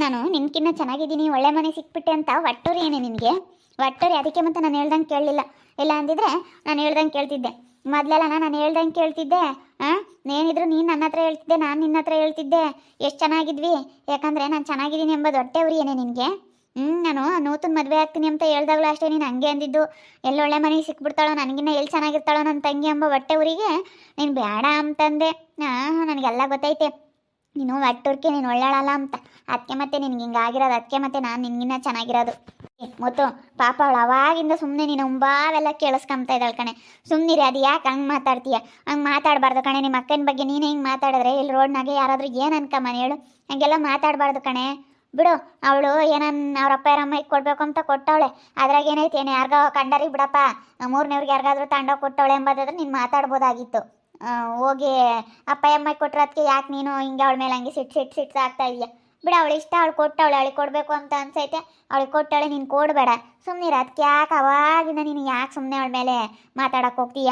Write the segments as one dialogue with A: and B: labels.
A: ನಾನು ನಿನ್ಕಿನ್ನ ಚೆನ್ನಾಗಿದ್ದೀನಿ, ಒಳ್ಳೆ ಮನೆ ಸಿಕ್ಬಿಟ್ಟೆ ಅಂತ ಒಟ್ಟೋರಿ ಏನೇ ನಿನಗೆ? ಒಟ್ಟೋರಿ ಅದಕ್ಕೆ ಮತ್ತೆ ನಾನು ಹೇಳ್ದಂಗೆ ಕೇಳಲಿಲ್ಲ. ಇಲ್ಲ ಅಂದಿದ್ರೆ ನಾನು ಹೇಳ್ದಂಗೆ ಕೇಳ್ತಿದ್ದೆ. ಮೊದಲೆಲ್ಲ ನಾನು ಹೇಳ್ದಂಗೆ ಕೇಳ್ತಿದ್ದೆ. ಏನಿದ್ರು ನೀನು ನನ್ನ ಹತ್ರ ಹೇಳ್ತಿದ್ದೆ, ನಾನು ನಿನ್ನ ಹತ್ರ ಹೇಳ್ತಿದ್ದೆ. ಎಷ್ಟು ಚೆನ್ನಾಗಿದ್ವಿ, ಯಾಕಂದರೆ ನಾನು ಚೆನ್ನಾಗಿದ್ದೀನಿ ಎಂಬುದು ಹೊಟ್ಟೆ ಉರಿ ಏನೇ ನಿನಗೆ? ನಾನು ನೂತನ ಮದುವೆ ಆಗ್ತೀನಿ ಅಂತ ಹೇಳ್ದಾಗಲೂ ಅಷ್ಟೇ ನೀನು ಹಂಗೆ ಅಂದಿದ್ದು. ಎಲ್ಲೊಳ್ಳೆ ಮನೆಗೆ ಸಿಕ್ಬಿಡ್ತಾಳೋ, ನನಗಿನ್ನ ಎಲ್ಲಿ ಚೆನ್ನಾಗಿರ್ತಾಳೋ ನನ್ನ ತಂಗಿ ಎಂಬ ಹೊಟ್ಟೆ ಊರಿಗೆ ನೀನು ಬೇಡ ಅಂತಂದೆ. ನನಗೆಲ್ಲ ಗೊತ್ತೈತೆ ನೀನು ಒಟ್ಟೂರ್ಕೆ ನೀನು ಒಳ್ಳೆಳಲ್ಲ ಅಂತ. ಅದಕ್ಕೆ ಮತ್ತೆ ನಿನ್ಗೆ ಹಿಂಗಾಗಿರೋದು, ಅದಕ್ಕೆ ಮತ್ತೆ ನಾನು ನಿನ್ಗಿನ್ನ ಚೆನ್ನಾಗಿರೋದು. ಮತ್ತು ಪಾಪ ಅವಳು ಅವಾಗಿಂದ ಸುಮ್ಮನೆ ನೀನು ಮುಂಬಾವೆಲ್ಲ ಕೇಳಿಸ್ಕೊಂತ ಇದ್ದಾಳೆ ಕಣೆ. ಸುಮ್ಮನಿರಿ, ಅದು ಯಾಕೆ ಹಂಗೆ ಮಾತಾಡ್ತೀಯ? ಹಂಗೆ ಮಾತಾಡಬಾರ್ದು ಕಣೆ. ನಿಮ್ಮ ಅಕ್ಕನ ಬಗ್ಗೆ ನೀನು ಹಿಂಗೆ ಮಾತಾಡಿದ್ರೆ ಇಲ್ಲಿ ರೋಡ್ನಾಗೆ ಯಾರಾದರೂ ಏನು ಅನ್ಕಮ್ಮನ ಹೇಳು? ಹಂಗೆಲ್ಲ ಮಾತಾಡಬಾರ್ದು ಕಣೆ. ಬಿಡು, ಅವಳು ಏನನ್ನ ಅವ್ರ ಅಪ್ಪ ಅಮ್ಮಗೆ ಕೊಡಬೇಕು ಅಂತ ಕೊಟ್ಟವಳೆ. ಅದ್ರಾಗ ಏನೈತೆ? ಏನು ಯಾರಿಗೋ ಕಂಡರಿಗೆ ಬಿಡಪ್ಪ, ಮೂರನೇವ್ರಿಗೆ ಯಾರಿಗಾದ್ರೂ ತಂಡೋಗಿ ಕೊಟ್ಟವಳೆ ಎಂಬುದಾದ್ರೆ ನೀನು ಮಾತಾಡ್ಬೋದಾಗಿತ್ತು. ಹೋಗಿ ಅಪ್ಪ ಅಮ್ಮಗೆ ಕೊಟ್ಟರೆ ಅದಕ್ಕೆ ಯಾಕೆ ನೀನು ಹಿಂಗೆ ಅವಳ ಮೇಲೆ ಹಂಗೆ ಸಿಟ್ಟು ಆಗ್ತಾ ಇದೆಯಾ? ಬಿಡು, ಅವಳು ಇಷ್ಟ, ಅವಳು ಕೊಟ್ಟವಳೆ, ಅವಳಿಗೆ ಕೊಡಬೇಕು ಅಂತ ಅನ್ಸೈತೆ, ಅವಳಿಗೆ ಕೊಟ್ಟವಳೆ, ನೀನು ಕೊಡಬೇಡ. ಸುಮ್ಮನಿರ, ಅದಕ್ಕೆ ಯಾಕೆ ಅವಾಗಿಂದ ನೀನು ಯಾಕೆ ಸುಮ್ಮನೆ ಅವಳ ಮೇಲೆ ಮಾತಾಡಕ್ಕೆ ಹೋಗ್ತೀಯ?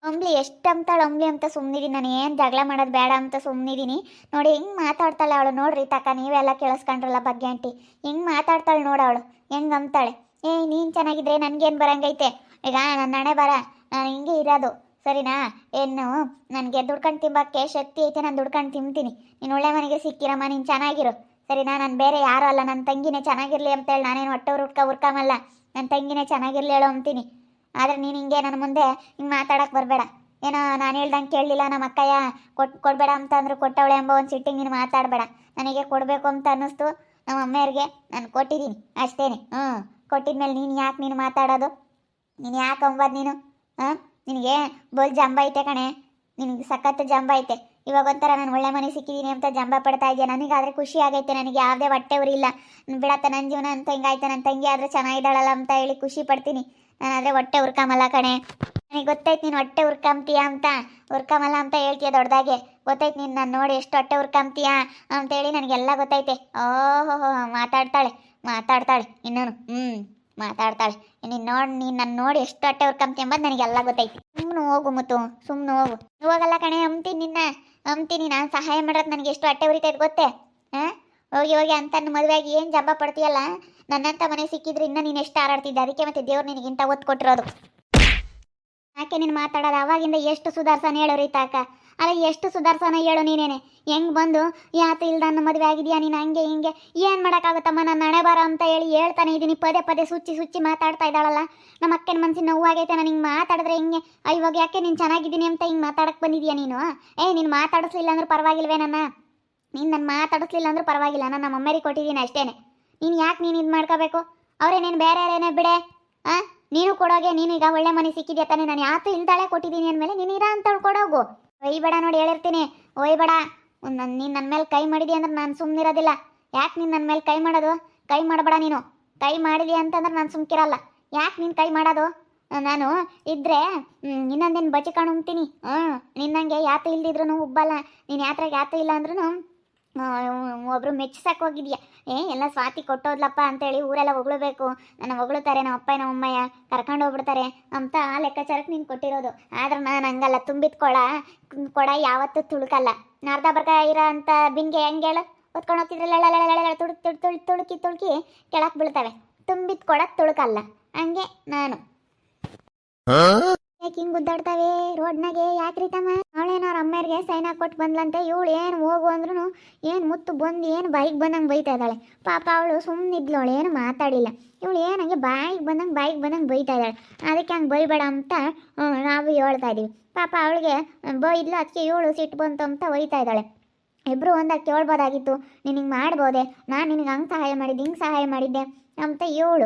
A: ಅಂಬ್ಲಿ ಎಷ್ಟು ಅಂತಾಳು ಅಂಬ್ಲಿ ಅಂತ ಸುಮ್ಮನಿದ್ದೀನಿ. ನಾನು ಏನು ಜಗಳ ಮಾಡೋದು ಬೇಡ ಅಂತ ಸುಮ್ಮನಿದ್ದೀನಿ. ನೋಡಿ ಹೆಂಗೆ ಮಾತಾಡ್ತಾಳೆ ಅವಳು. ನೋಡ್ರಿ ತಕ್ಕ, ನೀವೆಲ್ಲ ಕೇಳಿಸ್ಕೊಂಡ್ರಲ್ಲ ಬಗ್ಗೆ ಆಂಟಿ, ಹೆಂಗೆ ಮಾತಾಡ್ತಾಳೆ ನೋಡವಳು, ಹೆಂಗೆ ಅಂತಾಳೆ. ನೀನು ಚೆನ್ನಾಗಿದ್ರೆ ನನಗೇನು ಬರಂಗೈತೆ? ಈಗ ನನ್ನ ಹಣೆ ಬರ, ನಾನು ಹಿಂಗೆ ಇರೋದು ಸರಿನಾ? ಏನು ನನಗೆ ದುಡ್ಕೊಂಡು ತಿಂಬಕ್ಕೆ ಶಕ್ತಿ ಐತೆ, ನಾನು ದುಡ್ಕೊಂಡು ತಿಂತೀನಿ. ನೀನು ಒಳ್ಳೆ ಮನೆಗೆ ಸಿಕ್ಕಿರಮ್ಮ, ನೀನು ಚೆನ್ನಾಗಿರು ಸರಿನಾ? ನಾನು ಬೇರೆ ಯಾರೂ ಅಲ್ಲ, ನನ್ನ ತಂಗಿನೇ ಚೆನ್ನಾಗಿರಲಿ ಅಂತೇಳಿ ನಾನೇನು ಹೊಟ್ಟೆ ಉರ್ಕಮಲ್ಲ. ನನ್ನ ತಂಗಿನೇ ಚೆನ್ನಾಗಿರಲಿ ಹೇಳೋ ಅಂತೀನಿ. ಆದರೆ ನೀನು ಹಿಂಗೆ ನನ್ನ ಮುಂದೆ ಹಿಂಗೆ ಮಾತಾಡೋಕೆ ಬರಬೇಡ. ಏನೋ ನಾನು ಹೇಳ್ದಂಗೆ ಕೇಳಲಿಲ್ಲ, ನಮ್ಮ ಅಕ್ಕಯ್ಯ ಕೊಡಬೇಡ ಅಂತ ಅಂದರು, ಕೊಟ್ಟವಳೆ ಎಂಬ ಒಂದು ಸಿಟ್ಟಿಂಗ್ ನೀನು ಮಾತಾಡಬೇಡ. ನನಗೆ ಕೊಡಬೇಕು ಅಂತ ಅನ್ನಿಸ್ತು ನಮ್ಮ ಅಮ್ಮೆಯವ್ರಿಗೆ, ನಾನು ಕೊಟ್ಟಿದ್ದೀನಿ ಅಷ್ಟೇ. ಕೊಟ್ಟಿದ್ಮೇಲೆ ನೀನು ಯಾಕೆ ನೀನು ಮಾತಾಡೋದು? ನೀನು ಯಾಕೆ ಅಂಬದು ನೀನು? ನಿನಗೆ ಬೋಲ್ ಜಂಬ ಐತೆ ಕಣೆ, ನಿನಗೆ ಸಖತ್ತು ಜಂಬ ಐತೆ. ಇವಾಗ ಒಂಥರ ನಾನು ಒಳ್ಳೆ ಮನೆ ಸಿಕ್ಕಿದ್ದೀನಿ ಅಂತ ಜಂಬ ಪಡ್ತಾ ಇದೆಯಾ? ನನಗಾದರೆ ಖುಷಿ ಆಗೈತೆ, ನನಗೆ ಯಾವುದೇ ಹೊಟ್ಟೆ ಉರಿಲ್ಲ. ಬಿಡತ್ತ, ನನ್ನ ಜೀವನ ಅಂತ ಹಿಂಗಾಯ್ತು, ನನ್ನ ತಂಗಿ ಆದರೆ ಚೆನ್ನಾಗಿದ್ದಾಳಲ್ಲ ಅಂತ ಹೇಳಿ ಖುಷಿ ಪಡ್ತೀನಿ. ನಾನಾದರೆ ಹೊಟ್ಟೆ ಉರ್ಕಮಲ್ಲ ಕಣೆ. ನನಗೆ ಗೊತ್ತೈತೆ ನೀನು ಹೊಟ್ಟೆ ಉರ್ಕಂತೀಯ ಅಂತ, ಉರ್ಕಮಲ್ಲ ಅಂತ ಹೇಳ್ತೀಯ ದೊಡ್ಡದಾಗೆ. ಗೊತ್ತೈತೆ ನೀನು ನಾನು ನೋಡಿ ಎಷ್ಟು ಹೊಟ್ಟೆ ಉರ್ಕಂತೀಯ ಅಂತೇಳಿ, ನನಗೆಲ್ಲ ಗೊತ್ತೈತೆ. ಓಹೋ, ಮಾತಾಡ್ತಾಳೆ ಇನ್ನೂ ಮಾತಾಡ್ತಾಳೆ. ನೀನು ನನ್ನ ನೋಡಿ ಎಷ್ಟು ಹೊಟ್ಟೆ ಉರ್ಕಂತಿ ಎಂಬುದು ನನಗೆಲ್ಲ ಗೊತ್ತೈತಿ. ಸುಮ್ಮನೆ ಹೋಗು ಮುತ್ತು, ಸುಮ್ಮನೆ ಹೋಗು. ಹೋಗಲ್ಲ ಕಣೆ, ಅಂತೀನಿ ನಾನು ಸಹಾಯ ಮಾಡೋದು. ನನಗೆ ಎಷ್ಟು ಹೊಟ್ಟೆ ಉರಿತೈತೆ ಗೊತ್ತೇ? ಹೋಗಿ ಅಂತ ನನ್ನ ಮದುವೆಯಾಗಿ ಏನು ಜಂಬ ಪಡ್ತೀಯಲ್ಲ. ನನ್ನಂಥ ಮನೆ ಸಿಕ್ಕಿದ್ರೆ ಇನ್ನೂ ನೀನು ಎಷ್ಟು ಹಾರಾಡ್ತಿದ್ದೆ. ಅದಕ್ಕೆ ಮತ್ತೆ ದೇವ್ರು ನಿನಗಿಂತ ಒತ್ತು ಕೊಟ್ಟಿರೋದು. ಯಾಕೆ ನೀನು ಮಾತಾಡೋದು? ಅವಾಗಿಂದ ಎಷ್ಟು ಸುಧಾರ್ಸನ ಹೇಳು ರೀತಾಕ. ಅಲ್ಲ, ಎಷ್ಟು ಸುಧಾರ್ಸನ ಹೇಳು ನೀನೇನೆ. ಹೆಂಗೆ ಬಂದು ಯಾತ ಇಲ್ದ ನನ್ನ ಮದುವೆ ಆಗಿದೆಯಾ ನೀನು ಹಂಗೆ ಹಿಂಗೆ ಏನು ಮಾಡೋಕ್ಕಾಗುತ್ತಮ್ಮ? ನನ್ನ ಹಣೆ ಬಾರ ಅಂತ ಹೇಳಿ ಹೇಳ್ತಾನೆ ಇದ್ದೀನಿ. ಪದೇ ಸುಚ್ಚಿ ಮಾತಾಡ್ತಾ ಇದ್ದಾಳಲ್ಲ. ನಮ್ಮ ಅಕ್ಕನ ಮನಸ್ಸಿನ ನೋವಾಗೈತೆ. ನಾನು ಹಿಂಗೆ ಮಾತಾಡಿದ್ರೆ ಹಿಂಗೆ ಇವಾಗ ಯಾಕೆ ನೀನು ಚೆನ್ನಾಗಿದ್ದೀನಿ ಅಂತ ಹಿಂಗೆ ಮಾತಾಡಕ್ಕೆ ಬಂದಿದ್ಯಾ ನೀನು? ನೀನು ಮಾತಾಡಿಸ್ಲಿಲ್ಲ ಅಂದ್ರೂ ಪರವಾಗಿಲ್ವೇ ನೀನು ನನ್ನ ಮಾತಾಡಿಸ್ಲಿಲ್ಲ ಅಂದ್ರೂ ಪರವಾಗಿಲ್ಲ. ನಾನು ನಮ್ಮ ಅಮ್ಮರಿಗೆ ಕೊಟ್ಟಿದ್ದೀನಿ ಅಷ್ಟೇ. ನೀನು ಯಾಕೆ ನೀನು ಇದು ಮಾಡ್ಕೋಬೇಕು? ಅವರೇನೇನು ಬೇರೆ ಯಾರೇನೇ ಬಿಡೆ. ನೀನು ಕೊಡೋಗೆ, ನೀನು ಈಗ ಒಳ್ಳೆ ಮನೆ ಸಿಕ್ಕಿದ್ಯಾ ತಾನೆ? ನಾನು ಯಾತು ಇಲ್ದಾಳೆ ಕೊಟ್ಟಿದ್ದೀನಿ ಅಂದಮೇಲೆ ನೀನು ಇರ ಅಂತೇಳಿ ಕೊಡೋಗು. ಒಯ್ಬೇಡ, ನೋಡಿ ಹೇಳಿರ್ತೀನಿ, ಒಯ್ಬೇಡ. ನೀನು ನನ್ನ ಮೇಲೆ ಕೈ ಮಾಡಿದಿ ಅಂದ್ರೆ ನಾನು ಸುಮ್ಮನಿರೋದಿಲ್ಲ. ಯಾಕೆ ನೀನು ನನ್ನ ಮೇಲೆ ಕೈ ಮಾಡೋದು? ಕೈ ಮಾಡಬೇಡ. ನೀನು ಕೈ ಮಾಡಿದಿ ಅಂತಂದ್ರೆ ನಾನು ಸುಮ್ಕಿರಲ್ಲ. ಯಾಕೆ ನೀನು ಕೈ ಮಾಡೋದು? ನಾನು ಇದ್ದರೆ ಇನ್ನೊಂದೇನು ಬಚಿಕೊಂಡು ಉಣ್ತೀನಿ. ನಿನ್ನಂಗೆ ಯಾತು ಇಲ್ದಿದ್ರು ಉಬ್ಬಲ್ಲ. ನೀನು ಯಾತ್ರಾಗ ಯಾತು ಇಲ್ಲ ಅಂದ್ರೂ ಒಬ್ಬರು ಮೆಚ್ಚಿಸಕ್ಕೆ ಹೋಗಿದ್ಯಾ. ಎಲ್ಲ ಸ್ವಾತಿ ಕೊಟ್ಟೋದ್ಲಪ್ಪ ಅಂತೇಳಿ ಊರೆಲ್ಲ ಹೊಗಳಬೇಕು. ನನ್ನ ಹೊಗಳುತ್ತಾರೆ, ನಮ್ಮ ಅಪ್ಪ ನಮ್ಮ ಅಮ್ಮಯ್ಯ ಕರ್ಕೊಂಡು ಹೋಗ್ಬಿಡ್ತಾರೆ ಅಂತ ಆ ಲೆಕ್ಕಾಚಾರಕ್ಕೆ ನೀನು ಕೊಟ್ಟಿರೋದು. ಆದ್ರೆ ನಾನು ಹಂಗಲ್ಲ. ತುಂಬಿದ ಕೊಡ ಯಾವತ್ತೂ ತುಳುಕಲ್ಲ. ಅರ್ಧ ಬರ್ಕ ಇರೋ ಅಂತ ಬಿಂಗೆ ಹೆಂಗೆ ಹೇಳು? ಹೊತ್ಕೊಂಡು ಹೋಗ್ತಿದ್ರಲ್ಲ, ತುಳುಕಿ ಕೆಳಕ್ಕೆ ಬೀಳ್ತವೆ. ತುಂಬಿದ ಕೊಡ ತುಳುಕಲ್ಲ. ಹಂಗೆ ನಾನು ಯಾಕೆ ಹಿಂಗೆ ಗುದ್ದಾಡ್ತಾವೆ ರೋಡ್ನಾಗೆ? ಯಾಕೆ ರೀತಮ್ಮ? ಅವಳೇನೋ ಅವ್ರ ಅಮ್ಮೆಯರಿಗೆ ಸೈನ್ ಹಾಕೊಟ್ಟು ಬಂದ್ಲಂತೆ. ಇವಳು ಏನು ಹೋಗು ಅಂದ್ರೂ ಏನು ಮುತ್ತು ಬಂದು ಏನು ಬಾಯಿಗೆ ಬಂದಂಗೆ ಬೈತಾ ಇದ್ದಾಳೆ. ಪಾಪ ಅವಳು ಸುಮ್ಮನಿದ್ಲು, ಅವಳು ಏನು ಮಾತಾಡಿಲ್ಲ. ಇವಳು ಏನಂಗೆ ಬಾಯಿಗೆ ಬಂದಂಗೆ ಬೈತಾ ಇದ್ದಾಳೆ. ಅದಕ್ಕೆ ಹಂಗೆ ಬೈಬೇಡ ಅಂತ ನಾವು ಹೇಳ್ತಾ ಇದ್ದೀವಿ. ಪಾಪ ಅವಳಿಗೆ ಬೈದ್ಲು, ಅದಕ್ಕೆ ಇವಳು ಸಿಟ್ಟು ಬಂತು ಅಂತ ಒಯ್ತಾ ಇದ್ದಾಳೆ. ಇಬ್ಬರು ಒಂದಾಗಿ ಕೇಳ್ಬೋದಾಗಿತ್ತು, ನೀನು ಹಿಂಗೆ ಮಾಡ್ಬೋದೆ, ನಾನು ನಿನಗೆ ಹಂಗೆ ಸಹಾಯ ಮಾಡಿದ್ದೆ, ಹಿಂಗೆ ಸಹಾಯ ಮಾಡಿದ್ದೆ ಅಂತ ಇವಳು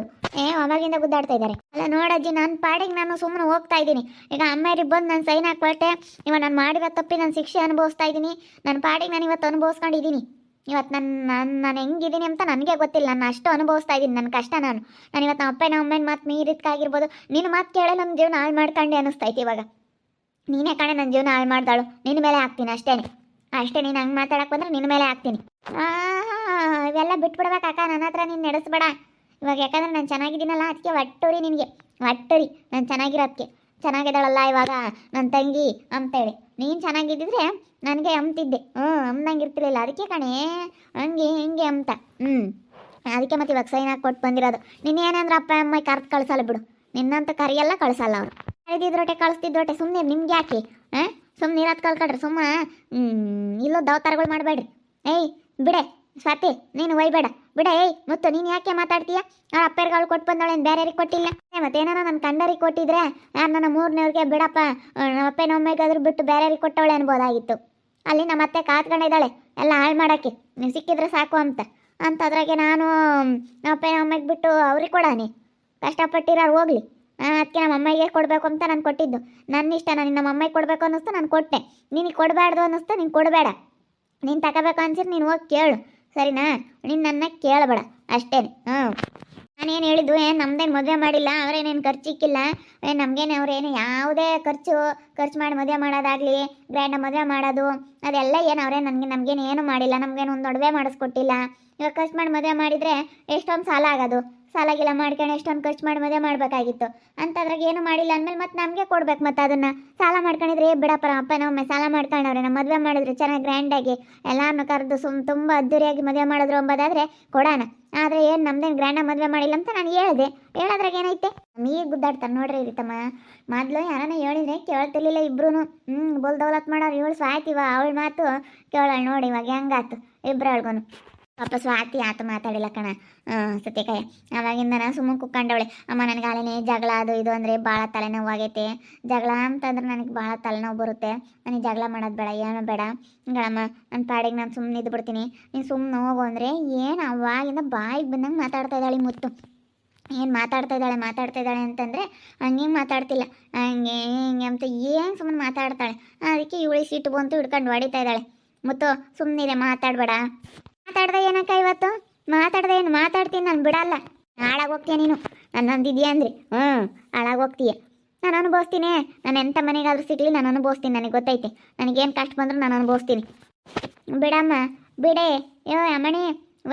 A: ಅವಾಗಿಂದ ಗುದ್ದಾಡ್ತಾ ಇದ್ದಾರೆ. ಅಲ್ಲ ನೋಡಜ್ಜಿ, ನನ್ನ ಪಾಡಿಗೆ ನಾನು ಸುಮ್ಮನೆ ಹೋಗ್ತಾ ಇದ್ದೀನಿ. ಈಗ ಅಮ್ಮೇರಿಗೆ ಬಂದು ನಾನು ಸೈನ್ ಹಾಕ್ಬಿಟ್ಟೆ. ಇವಾಗ ನಾನು ಮಾಡಿರೋ ತಪ್ಪಿ ನಾನು ಶಿಕ್ಷೆ ಅನುಭವಿಸ್ತಾ ಇದ್ದೀನಿ. ನನ್ನ ಪಾಡಿಗೆ ನಾನು ಇವತ್ತು ಅನುಭವಿಸ್ಕೊಂಡಿದ್ದೀನಿ. ಇವತ್ತು ನಾನು ಹೆಂಗಿದ್ದೀನಿ ಅಂತ ನನಗೆ ಗೊತ್ತಿಲ್ಲ. ನಾನು ಅಷ್ಟು ಅನುಭವಿಸ್ತಾ ಇದ್ದೀನಿ ನನ್ನ ಕಷ್ಟ. ನಾನು ಇವತ್ತು ನಮ್ಮ ಅಪ್ಪನ ಅಮ್ಮನ ಮಾತು ಮೀರಿದ್ಕಾಗಿರ್ಬೋದು. ನಿನ್ನ ಮಾತು ಕೇಳಿ ನನ್ನ ಜೀವನ ಹಾಳು ಮಾಡ್ಕೊಂಡೆ ಅನ್ನಿಸ್ತೈತಿ. ಇವಾಗ ನೀನೇ ಕಣೆ ನನ್ನ ಜೀವನ ಹಾಳು ಮಾಡ್ದಾಳು. ನಿನ್ನ ಮೇಲೆ ಹಾಕ್ತೀನಿ ಅಷ್ಟೇ. ನೀನು ಹಂಗೆ ಮಾತಾಡಕ್ಕೆ ಬಂದ್ರೆ ನಿನ್ನ ಮೇಲೆ ಹಾಕ್ತೀನಿ. ಇವೆಲ್ಲ ಬಿಟ್ಬಿಡ್ಬೇಕಾಕ, ನನ್ನ ಹತ್ರ ನೀನು ನಡೆಸ್ಬೇಡ ಇವಾಗ. ಯಾಕಂದ್ರೆ ನಾನು ಚೆನ್ನಾಗಿದ್ದೀನಲ್ಲ, ಅದಕ್ಕೆ ಒಟ್ಟೋರಿ ನಿನಗೆ. ಒಟ್ಟೋರಿ ನಾನು ಚೆನ್ನಾಗಿರೋದಕ್ಕೆ. ಚೆನ್ನಾಗಿದ್ದಾಳಲ್ಲ ಇವಾಗ ನನ್ನ ತಂಗಿ ಅಂತೇಳಿ. ನೀನು ಚೆನ್ನಾಗಿದ್ದಿದ್ರೆ ನನಗೆ ಅಂತಿದ್ದೆ, ಅಂದಂಗೆ ಇರ್ತಿರ್ಲಿಲ್ಲ. ಅದಕ್ಕೆ ಕಣೇ ಹಂಗೆ ಹಿಂಗೆ ಅಂತ. ಅದಕ್ಕೆ ಮತ್ತೆ ಇವಾಗ ಸೈನ್ ಹಾಕಿ ಕೊಟ್ಟು ಬಂದಿರೋದು. ನೀನೇನಂದ್ರೆ ಅಪ್ಪ ಅಮ್ಮ ಕರ್ದು ಕಳ್ಸಲ್ಲ ಬಿಡು, ನಿನ್ನಂತ ಕರಿಯೆಲ್ಲ ಕಳ್ಸಲ್ಲ ಅವರು. ಕರೆದಿದ್ರೊಟ್ಟೆ ಕಳಿಸ್ತಿದ್ರೊಟ್ಟೆ ಸುಮ್ಮನೆ ನಿಮ್ಗೆ ಯಾಕೆ ಸುಮ್ಮನೆ ಇರೋದು ಕಲ್ಕೊಳ್ರಿ. ಇಲ್ಲೋ ದವತಾರಗಳು ಮಾಡಬೇಡ್ರಿ. ಏಯ್ ಬಿಡೆ ಸ್ವಾತಿ, ನೀನು ಒಯ್ಬೇಡ ಬಿಡ. ಏಯ್ ಮುತ್ತು, ನೀನು ಯಾಕೆ ಮಾತಾಡ್ತೀಯ? ಅವ್ರ ಅಪ್ಪರ್ಗಳು ಕೊಟ್ಟು ಬಂದವಳೇನು ಬೇರೆಯವ್ರಿಗೆ ಕೊಟ್ಟಿಲ್ಲ. ಮತ್ತೇನಾರ ನನ್ನ ಕಂಡರಿಗೆ ಕೊಟ್ಟಿದ್ರೆ ಯಾರು ನನ್ನ ಮೂರನೇವ್ರಿಗೆ ಬಿಡಪ್ಪ, ನಮ್ಮ ಅಪ್ಪನ ಒಮ್ಮೆಗಾದ್ರೂ ಬಿಟ್ಟು ಬೇರೆಯವ್ರಿಗೆ ಕೊಟ್ಟವಳೆ ಅನ್ಬೋದಾಗಿತ್ತು. ಅಲ್ಲಿ ನಮ್ಮ ಅತ್ತೆ ಕಾತ್ಕೊಂಡಿದ್ದಾಳೆ ಎಲ್ಲ ಹಾಳು ಮಾಡೋಕ್ಕೆ, ನೀವು ಸಿಕ್ಕಿದ್ರೆ ಸಾಕು ಅಂತ ಅದ್ರಾಗೆ ನಾನು ನಮ್ಮ ಅಪ್ಪನ ಅಮ್ಮಗೆ ಬಿಟ್ಟು ಅವ್ರಿಗೆ ಕೊಡಾನೆ. ಕಷ್ಟಪಟ್ಟಿರೋರು ಹೋಗ್ಲಿ. ಅದಕ್ಕೆ ನಮ್ಮ ಅಮ್ಮಗೆ ಕೊಡಬೇಕು ಅಂತ ನಾನು ಕೊಟ್ಟಿದ್ದು. ನನ್ನ ಇಷ್ಟ, ನಾನು ನಮ್ಮ ಅಮ್ಮಗೆ ಕೊಡಬೇಕು ಅನ್ನಿಸ್ತು ನಾನು ಕೊಟ್ಟೆ. ನಿನಗೆ ಕೊಡಬಾರ್ದು ಅನ್ನಿಸ್ತು ನೀನು ಕೊಡಬೇಡ. ನೀನು ತಗೋಬೇಕು ಅನ್ಸಿರಿ ನೀನು ಹೋಗಿ ಕೇಳು, ಸರಿನಾ? ನೀನು ನನ್ನ ಕೇಳಬೇಡ ಅಷ್ಟೇ. ನಾನೇನು ಹೇಳಿದ್ದು, ಏನು ನಮ್ದೇನು ಮದುವೆ ಮಾಡಿಲ್ಲ, ಅವರೇನೇನು ಖರ್ಚಿಕ್ಕಿಲ್ಲ, ನಮಗೇನು ಅವ್ರೇನು ಯಾವುದೇ ಖರ್ಚು ಮಾಡಿ ಮದುವೆ ಮಾಡೋದಾಗಲಿ, ಗ್ರ್ಯಾಂಡ ಮದುವೆ ಮಾಡೋದು ಅದೆಲ್ಲ ಏನು ಅವರೇ ನಮಗೇನು ಏನು ಮಾಡಿಲ್ಲ. ನಮಗೇನು ಒಂದು ಒಡವೆ ಮಾಡಿಸ್ಕೊಟ್ಟಿಲ್ಲ. ಇವಾಗ ಖರ್ಚು ಮಾಡಿ ಮದುವೆ ಮಾಡಿದರೆ ಎಷ್ಟೊಂದು ಸಾಲ ಆಗೋದು, ಸಾಲಾಗಿಲ್ಲ ಮಾಡ್ಕೊಂಡು ಎಷ್ಟೊಂದು ಖರ್ಚು ಮಾಡಿ ಮದುವೆ ಮಾಡಬೇಕಾಗಿತ್ತು. ಅಂಥದ್ರಾಗ ಏನು ಮಾಡಿಲ್ಲ ಅಂದಮೇಲೆ ಮತ್ತೆ ನಮಗೆ ಕೊಡ್ಬೇಕು. ಮತ್ತು ಅದನ್ನು ಸಾಲ ಮಾಡ್ಕೊಂಡಿದ್ರೆ ಬಿಡಪ್ಪ, ಅಪ್ಪ ನಮ್ಮಮ್ಮ ಸಾಲ ಮಾಡ್ಕೊಂಡವ್ರೆ, ನಮ್ಮ ಮದುವೆ ಮಾಡಿದ್ರೆ ಚೆನ್ನಾಗಿ ಗ್ರ್ಯಾಂಡಾಗಿ ಎಲ್ಲರನ್ನೂ ಕರೆದು ತುಂಬ ಅದ್ದೂರಿಯಾಗಿ ಮದುವೆ ಮಾಡಿದ್ರು ಅಂಬೋದಾದರೆ ಕೊಡೋಣ. ಆದರೆ ಏನು ನಮ್ದೇನು ಗ್ರ್ಯಾಂಡಾಗಿ ಮದುವೆ ಮಾಡಿಲ್ಲ ಅಂತ ನಾನು ಹೇಳಿದೆ. ಹೇಳೋದ್ರಾಗ ಏನೈತೆ? ಈಗ ಗುದ್ದಾಡ್ತಾರೆ ನೋಡ್ರಿ ರೀತಮ್ಮ. ಮೊದಲು ಯಾರನ್ನ ಹೇಳಿದ್ರೆ ಕೇಳ್ತಿರ್ಲಿಲ್ಲ ಇಬ್ರು. ಬೋಲ್ ದೌಲತ್ ಮಾಡೋರು. ಇವಳು ಸ್ವಾತಿವ, ಅವಳ ಮಾತು ಕೇಳೋಳು ನೋಡಿ ಇವಾಗ ಹೆಂಗಾತು ಇಬ್ಬರಳ್ಗೂ. ಪಾಪ ಸ್ವಾತಿ ಆತ ಮಾತಾಡಿಲ್ಲ ಕಣ ಸತ್ಯಕಾಯ. ಅವಾಗಿಂದ ನಾನು ಸುಮ್ಮನೆ ಕುಕ್ಕೊಂಡವಳೆ. ಅಮ್ಮ ನನಗೆ ಅಲ್ಲೇ ಜಗಳ ಅದು ಇದು ಅಂದರೆ ಭಾಳ ತಲೆನೋವಾಗೈತೆ. ಜಗಳ ಅಂತಂದ್ರೆ ನನಗೆ ಭಾಳ ತಲೆನೋವು ಬರುತ್ತೆ. ನನಗೆ ಜಗಳ ಮಾಡೋದು ಬೇಡ, ಏನೂ ಬೇಡ ಗಳಮ್ಮ. ನನ್ನ ಪಾಡಿಗೆ ನಾನು ಸುಮ್ಮನೆ ಇದ್ದು ಬಿಡ್ತೀನಿ, ನೀನು ಸುಮ್ಮನೆ ಹೋಗು ಅಂದರೆ ಏನು ಅವಾಗಿಂದ ಬಾಯಿಗೆ ಬಂದಂಗೆ ಮಾತಾಡ್ತಾ ಇದ್ದಾಳೆ ಮುತ್ತು. ಏನು ಮಾತಾಡ್ತಾ ಇದ್ದಾಳೆ ಅಂತಂದರೆ ಹಂಗೆ ಮಾತಾಡ್ತಿಲ್ಲ, ಹಂಗೆ ಹಿಂಗೆ ಅಂತ ಏನು ಸುಮ್ಮನೆ ಮಾತಾಡ್ತಾಳೆ. ಅದಕ್ಕೆ ಇವಳಿ ಸಿಟ್ಟು ಬಂತು ಹಿಡ್ಕೊಂಡು ಹೊಡಿತಾ ಇದ್ದಾಳೆ. ಮುತ್ತು ಸುಮ್ಮನಿದೆ, ಮಾತಾಡಬೇಡ. ಮಾತಾಡ್ದೆ ಏನಕ್ಕ ಇವತ್ತು? ಮಾತಾಡ್ದೆ ಏನು? ಮಾತಾಡ್ತೀನಿ ನಾನು, ಬಿಡಲ್ಲ. ಹಾಳಾಗೋಗ್ತೀಯ ನೀನು ನಾನು ಅಂದಿದ್ಯಾ ಅಂದ್ರಿ. ಹಾಳಾಗೋಗ್ತೀಯ. ನಾನು ಅನುಭವಿಸ್ತೀನಿ. ನಾನು ಎಂಥ ಮನೆಗಾದ್ರೂ ಸಿಗಲಿ ನಾನು ಅನುಭವಿಸ್ತೀನಿ. ನನಗೆ ಗೊತ್ತೈತೆ, ನನಗೇನು ಕಷ್ಟ ಬಂದರೂ ನಾನು ಅನುಭವಿಸ್ತೀನಿ. ಬಿಡಮ್ಮ ಬಿಡೆ. ಅಮ್ಮಣಿ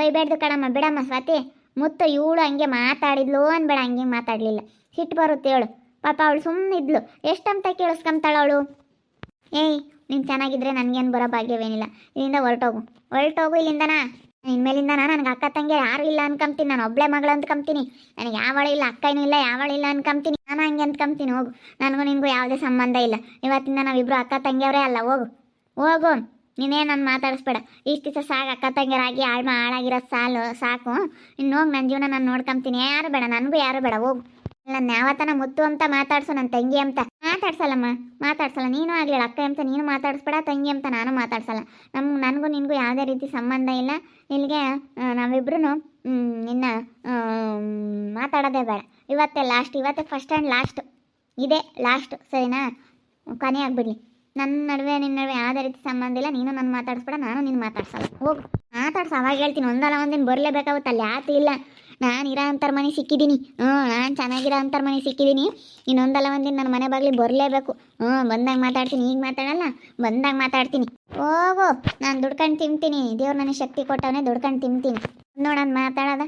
A: ಒಯ್ಬೇಡ್ದು ಕಣಮ್ಮ, ಬಿಡಮ್ಮ ಸ್ವಾತಿ. ಮುತ್ತು ಇವಳು ಹಂಗೆ ಮಾತಾಡಿದ್ಲು ಅನ್ಬೇಡ, ಹಂಗೆ ಮಾತಾಡಲಿಲ್ಲ. ಸಿಟ್ಟು ಬರುತ್ತೆ ಹೇಳು. ಪಾಪ ಅವಳು ಸುಮ್ಮನೆ ಇದ್ಲು, ಎಷ್ಟಂತ ಕೇಳಿಸ್ಕೊಂತಾಳವಳು. ಏಯ್ ನೀನು ಚೆನ್ನಾಗಿದ್ರೆ ನನಗೇನು ಬರೋ ಭಾಗ್ಯವೇನಿಲ್ಲ. ಇಲ್ಲಿಂದ ಹೊರಟೋಗು ಇಲ್ಲಿಂದನಾ. ಇನ್ಮೇಲಿಂದ ನನಗೆ ಅಕ್ಕ ತಂಗಿ ಯಾರು ಇಲ್ಲ ಅನ್ಕೊಂತೀನಿ. ನಾನು ಒಬ್ಬಳೆ ಮಗಳು ಅಂದ್ಕೊಂತೀನಿ. ನನಗೆ ಯಾವಳು ಇಲ್ಲ, ಅಕ್ಕನೂ ಇಲ್ಲ, ಯಾವಳಿಲ್ಲ ಅನ್ಕೊಂತೀನಿ. ನಾನು ಹಂಗೆ ಅಂದ್ಕೊಂತೀನಿ. ಹೋಗು, ನನಗೂ ನಿನಗೂ ಯಾವುದೇ ಸಂಬಂಧ ಇಲ್ಲ. ಇವತ್ತಿಂದ ನಾವಿಬ್ಬರು ಅಕ್ಕ ತಂಗಿಯವರೇ ಅಲ್ಲ. ಹೋಗು ನೀನೇ ನಾನು ಮಾತಾಡಿಸ್ಬೇಡ. ಇಷ್ಟು ದಿವಸ ಸಾಕು ಅಕ್ಕ ತಂಗಿಯರಾಗಿ ಹಾಳಾಗಿರೋ ಸಾಕು. ಇನ್ನು ಹೋಗಿ ನನ್ನ ಜೀವನ ನಾನು ನೋಡ್ಕೊಂತೀನಿ. ಯಾರು ಬೇಡ, ನನಗೂ ಯಾರು ಬೇಡ. ಹೋಗು. ನನ್ನ ಯಾವತ್ತನ ಮುತ್ತು ಅಂತ ಮಾತಾಡ್ಸು, ನನ್ನ ತಂಗಿ ಅಂತ ಮಾತಾಡ್ಸಲ್ಲಮ್ಮ. ಮಾತಾಡ್ಸಲ್ಲ. ನೀನು ಆಗಲಿಲ್ಲ ಅಕ್ಕ ಅಂತ ನೀನು ಮಾತಾಡಿಸ್ಬೇಡ, ತಂಗಿ ಅಂತ ನಾನು ಮಾತಾಡ್ಸಲ್ಲ. ನನಗೂ ನಿನಗೂ ಯಾವುದೇ ರೀತಿ ಸಂಬಂಧ ಇಲ್ಲ. ಇಲ್ಲಿಗೆ ನಾವಿಬ್ರು ನಿನ್ನ ಮಾತಾಡೋದೇ ಬೇಡ. ಇವತ್ತೇ ಫಸ್ಟ್ ಆ್ಯಂಡ್ ಲಾಸ್ಟ್. ಇದೇ ಲಾಸ್ಟ್, ಸರಿನಾ? ಕೊನೆ ಆಗಿಬಿಡ್ಲಿ. ನನ್ನ ನಡುವೆ ನಿನ್ನ ನಡುವೆ ಯಾವುದೇ ರೀತಿ ಸಂಬಂಧ ಇಲ್ಲ. ನೀನು ನನ್ನ ಮಾತಾಡಿಸ್ಬೇಡ, ನಾನು ನಿನ್ನ ಮಾತಾಡ್ಸಲ್ಲ. ಹೋಗು ಮಾತಾಡ್ಸು. ಅವಾಗ ಹೇಳ್ತೀನಿ, ಒಂದಲ್ಲ ಒಂದಿನ ಬರಲೇಬೇಕಾಗುತ್ತೆ. ಅಲ್ಲಿ ಯಾತು ಇಲ್ಲ, ನಾನು ಇರೋ ಅಂತರ ಮನೆ ಸಿಕ್ಕಿದ್ದೀನಿ. ನಾನು ಚೆನ್ನಾಗಿರೋ ಅಂತರ ಮನೆ ಸಿಕ್ಕಿದ್ದೀನಿ. ಇನ್ನೊಂದಲ್ಲ ಒಂದಿನ ನನ್ನ ಮನೆ ಬಾಗಿಲಿ ಬರಲೇಬೇಕು. ಬಂದಾಗ ಮಾತಾಡ್ತೀನಿ, ಈಗ ಮಾತಾಡಲ್ಲ, ಬಂದಾಗ ಮಾತಾಡ್ತೀನಿ. ಹೋಗು, ನಾನು ದುಡ್ಕೊಂಡು ತಿಂತೀನಿ. ದೇವ್ರು ನನಗೆ ಶಕ್ತಿ ಕೊಟ್ಟವನೇ, ದುಡ್ಕೊಂಡು ತಿಂತೀನಿ. ನೋಡೋಣ ಮಾತಾಡೋದ.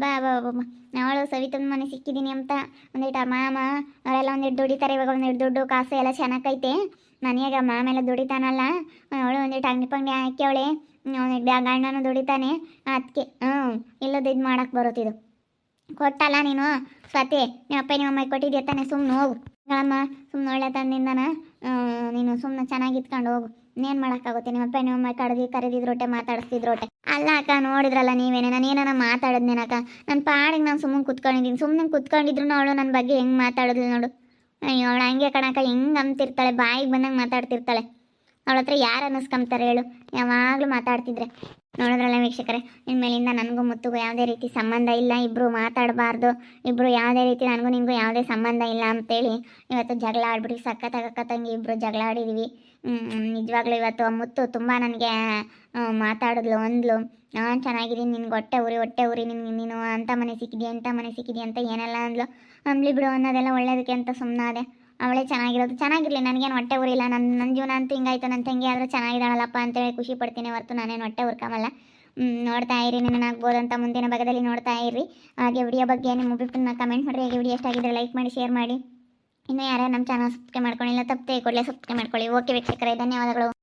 A: ಬಾ ಅವಳು ಸವಿತನ ಮನೆ ಸಿಕ್ಕಿದ್ದೀನಿ ಅಂತ ಒಂದಿಟ್ಟು ಮಾಮ ಅವರೆಲ್ಲ ಒಂದಿಟ್ಟು ದುಡಿತಾರೆ. ಇವಾಗ ಒಂದಿಟ್ಟು ದುಡ್ಡು ಕಾಸು ಎಲ್ಲ ಚೆನ್ನಾಗೈತೆ. ನನಗೆ ಮಾಮೆಲ್ಲ ದುಡಿತಾನಲ್ಲ, ಅವಳು ಒಂದಿಟ್ಟು ಅಂಗಡಿ ಪಂಗಡಿ ಹಾಕ್ಯವಳೆ. ಗಂಡನೂ ದುಡಿತಾನೆ. ಅದಕ್ಕೆ ಇಲ್ಲದ ಇದು ಮಾಡೋಕ್ಕೆ ಬರುತ್ತಿದ್ದು. ಕೊಟ್ಟಲ್ಲ ನೀನು ಸ್ವಾತಿ, ನಿಮ್ಮ ಅಪ್ಪ ನಿಮ್ಮ ಅಮ್ಮಗೆ ಕೊಟ್ಟಿದ್ಯಾ ತಾನೆ? ಸುಮ್ಮನೆ ಹೋಗು ಗಳಮ್ಮ. ಸುಮ್ಮನೆ ಒಳ್ಳೆ ತಂದಿಂದನ ನೀನು ಸುಮ್ಮನೆ ಚೆನ್ನಾಗಿ ಇತ್ಕೊಂಡು ಹೋಗು. ಇನ್ನೇನು ಮಾಡೋಕ್ಕಾಗುತ್ತೆ? ನಿಮ್ಮ ಅಪ್ಪ ನಿಮ್ಮ ಅಮ್ಮ ಕರೆದಿದ್ರೊಟ್ಟೆ ಮಾತಾಡಿಸ್ತಿದ್ರೊಟ್ಟೆ. ಅಲ್ಲ ಅಕ್ಕ, ನೋಡಿದ್ರಲ್ಲ ನೀವೇನೆ, ನಾನು ಏನಾರ ಮಾತಾಡಿದ್ನೇನಕ್ಕ? ನನ್ನ ಪಾಡಿಗೆ ನಾನು ಸುಮ್ಮನೆ ಕುತ್ಕೊಂಡಿದ್ದೀನಿ. ಸುಮ್ಮನೆ ಕುತ್ಕೊಂಡಿದ್ರು ಅವಳು ನನ್ನ ಬಗ್ಗೆ ಹೆಂಗೆ ಮಾತಾಡೋದು ನೋಡು. ಅಯ್ಯೋ ಅವಳು ಹಂಗೆ ಕಣಕ್ಕ, ಹೆಂಗೆ ಅಂತಿರ್ತಾಳೆ, ಬಾಯಿಗೆ ಬಂದಂಗೆ ಮಾತಾಡ್ತಿರ್ತಾಳೆ. ಅವಳ ಹತ್ರ ಯಾರು ಅನ್ನಿಸ್ಕೊಂತಾರೆ ಹೇಳು? ಯಾವಾಗಲೂ ಮಾತಾಡ್ತಿದ್ರೆ. ನೋಡಿದ್ರಲ್ಲ ವೀಕ್ಷಕರೇ, ಇನ್ಮೇಲಿಂದ ನನಗೂ ಮುತ್ತುಗೂ ಯಾವುದೇ ರೀತಿ ಸಂಬಂಧ ಇಲ್ಲ. ಇಬ್ಬರು ಮಾತಾಡಬಾರ್ದು. ಇಬ್ಬರು ಯಾವುದೇ ರೀತಿ, ನನಗೂ ನಿನಗೂ ಯಾವುದೇ ಸಂಬಂಧ ಇಲ್ಲ ಅಂತೇಳಿ ಇವತ್ತು ಜಗಳ ಆಡ್ಬಿಟ್ಟು ಅಕ್ಕ ತಂಗಿ ಇಬ್ಬರು ಜಗಳ ಆಡಿದ್ದೀವಿ. ನಿಜವಾಗ್ಲೂ ಇವತ್ತು ಮುತ್ತು ತುಂಬ ನನಗೆ ಮಾತಾಡಿದ್ಲು, ಅಂದ್ಲು ನಾನು ಚೆನ್ನಾಗಿದ್ದೀನಿ, ನಿನ್ಗೆ ಹೊಟ್ಟೆ ಉರಿ ನೀನು ಅಂಥ ಮನೆ ಸಿಕ್ಕಿದಿ ಅಂತ ಏನೆಲ್ಲ ಅಂದ್ಲಿ ಬಿಡು. ಅನ್ನೋದೆಲ್ಲ ಒಳ್ಳೇದಕ್ಕೆ ಅಂತ ಸುಮ್ಮನಾದೆ. ಅವಳೇ ಚೆನ್ನಾಗಿರಲಿ, ನನಗೇನು ಹೊಟ್ಟೆ ಉರಿಲ್ಲ. ನನ್ನ ಜೀವನ ಅಂತೂ ಹಿಂಗಾಯ್ತು. ನನ್ನ ತಂಗಿ ಆದರೂ ಚೆನ್ನಾಗಿದ್ದಾಳಲ್ಲಪ್ಪ ಅಂತೇಳಿ ಖುಷಿ ಪಡ್ತೀನಿ ಹೊರತು ನಾನೇನು ಹೊಟ್ಟೆ ಉರ್ಕೊಂಬಲ್ಲ. ನೋಡ್ತಾ ಇರಿ, ನಿನ್ನಾಗ್ಬೋದು ಅಂತ ಮುಂದಿನ ಭಾಗದಲ್ಲಿ ನೋಡ್ತಾ ಇರಿ. ಹಾಗೆ ವಿಡಿಯೋ ಬಗ್ಗೆ ನಿಮ್ಮ ಒಬ್ಬರನ್ನ ಕಮೆಂಟ್ ಮಾಡಿರಿ. ಹಾಗೆ ವಿಡಿಯೋ ಎಷ್ಟಾಗಿದ್ದರೆ ಲೈಕ್ ಮಾಡಿ, ಶೇರ್ ಮಾಡಿ. ಇನ್ನು ಯಾರ್ಯಾರು ನಮ್ಮ ಚಾನಲ್ ಸಬ್ಸ್ಕ್ರೈಬ್ ಮಾಡ್ಕೊಂಡಿಲ್ಲ ತಪ್ಪದೆ ಕೂಡಲೇ ಸಬ್ಸ್ಕ್ರೈಬ್ ಮಾಡ್ಕೊಳ್ಳಿ. ಓಕೆ ವೀಕ್ಷಕರೇ, ಧನ್ಯವಾದಗಳು.